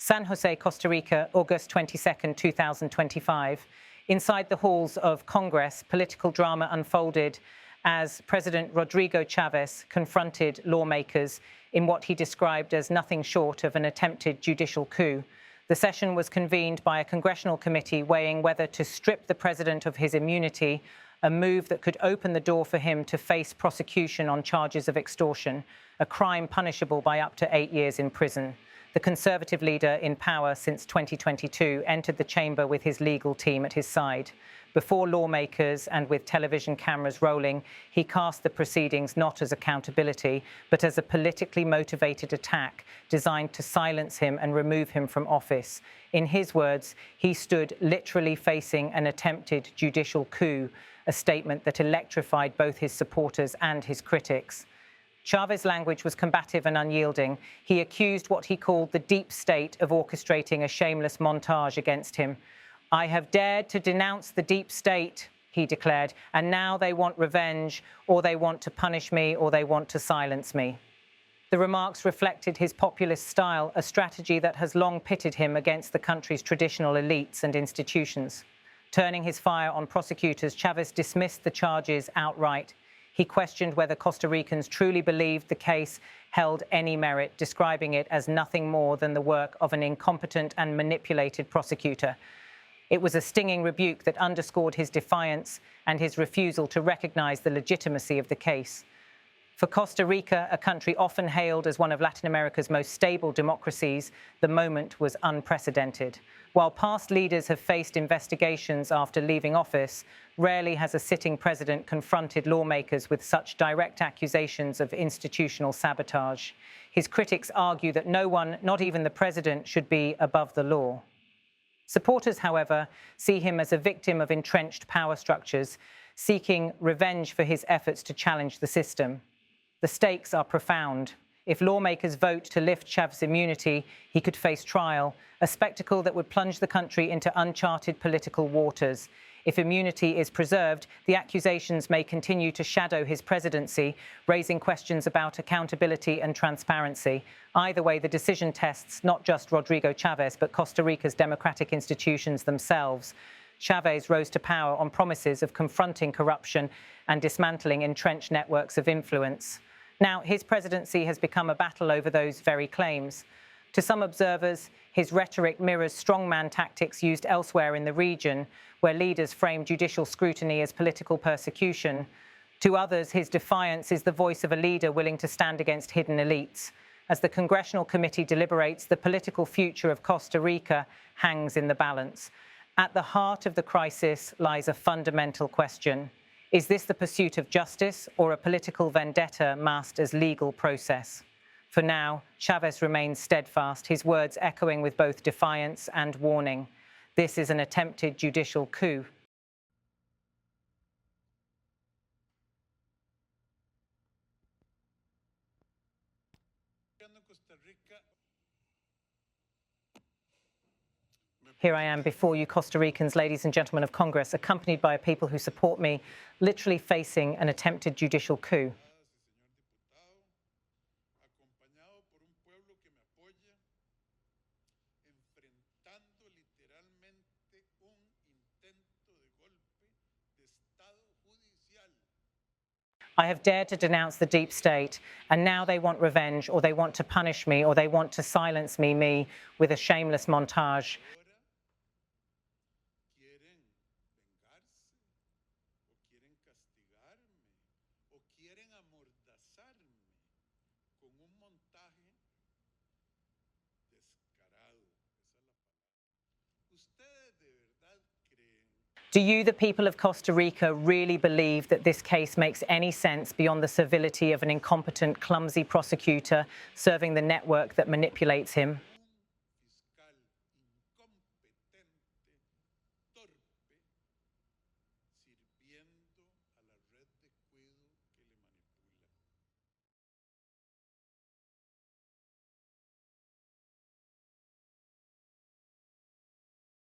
San Jose, Costa Rica, August 22, 2025. Inside the halls of Congress, political drama unfolded as President Rodrigo Chaves confronted lawmakers in what he described as nothing short of an attempted judicial coup. The session was convened by a congressional committee weighing whether to strip the president of his immunity, a move that could open the door for him to face prosecution on charges of extortion, a crime punishable by up to 8 years in prison. The Conservative leader in power since 2022 entered the chamber with his legal team at his side. Before lawmakers and with television cameras rolling, he cast the proceedings not as accountability, but as a politically motivated attack designed to silence him and remove him from office. In his words, he stood literally facing an attempted judicial coup, a statement that electrified both his supporters and his critics. Chaves' language was combative and unyielding. He accused what he called the deep state of orchestrating a shameless montage against him. "I have dared to denounce the deep state," he declared, "and now they want revenge, or they want to punish me, or they want to silence me." The remarks reflected his populist style, a strategy that has long pitted him against the country's traditional elites and institutions. Turning his fire on prosecutors, Chaves dismissed the charges outright. He questioned whether Costa Ricans truly believed the case held any merit, describing it as nothing more than the work of an incompetent and manipulated prosecutor. It was a stinging rebuke that underscored his defiance and his refusal to recognize the legitimacy of the case. For Costa Rica, a country often hailed as one of Latin America's most stable democracies, the moment was unprecedented. While past leaders have faced investigations after leaving office, rarely has a sitting president confronted lawmakers with such direct accusations of institutional sabotage. His critics argue that no one, not even the president, should be above the law. Supporters, however, see him as a victim of entrenched power structures, seeking revenge for his efforts to challenge the system. The stakes are profound. If lawmakers vote to lift Chaves' immunity, he could face trial, a spectacle that would plunge the country into uncharted political waters. If immunity is preserved, the accusations may continue to shadow his presidency, raising questions about accountability and transparency. Either way, the decision tests not just Rodrigo Chaves, but Costa Rica's democratic institutions themselves. Chaves rose to power on promises of confronting corruption and dismantling entrenched networks of influence. Now, his presidency has become a battle over those very claims. To some observers, his rhetoric mirrors strongman tactics used elsewhere in the region, where leaders frame judicial scrutiny as political persecution. To others, his defiance is the voice of a leader willing to stand against hidden elites. As the congressional committee deliberates, the political future of Costa Rica hangs in the balance. At the heart of the crisis lies a fundamental question. Is this the pursuit of justice or a political vendetta masked as legal process? For now, Chaves remains steadfast, his words echoing with both defiance and warning. This is an attempted judicial coup. Here I am before you, Costa Ricans, ladies and gentlemen of Congress, accompanied by a people who support me, literally facing an attempted judicial coup. I have dared to denounce the deep state, and now they want revenge, or they want to punish me, or they want to silence me with a shameless montage. Do you, the people of Costa Rica, really believe that this case makes any sense beyond the servility of an incompetent, clumsy prosecutor serving the network that manipulates him?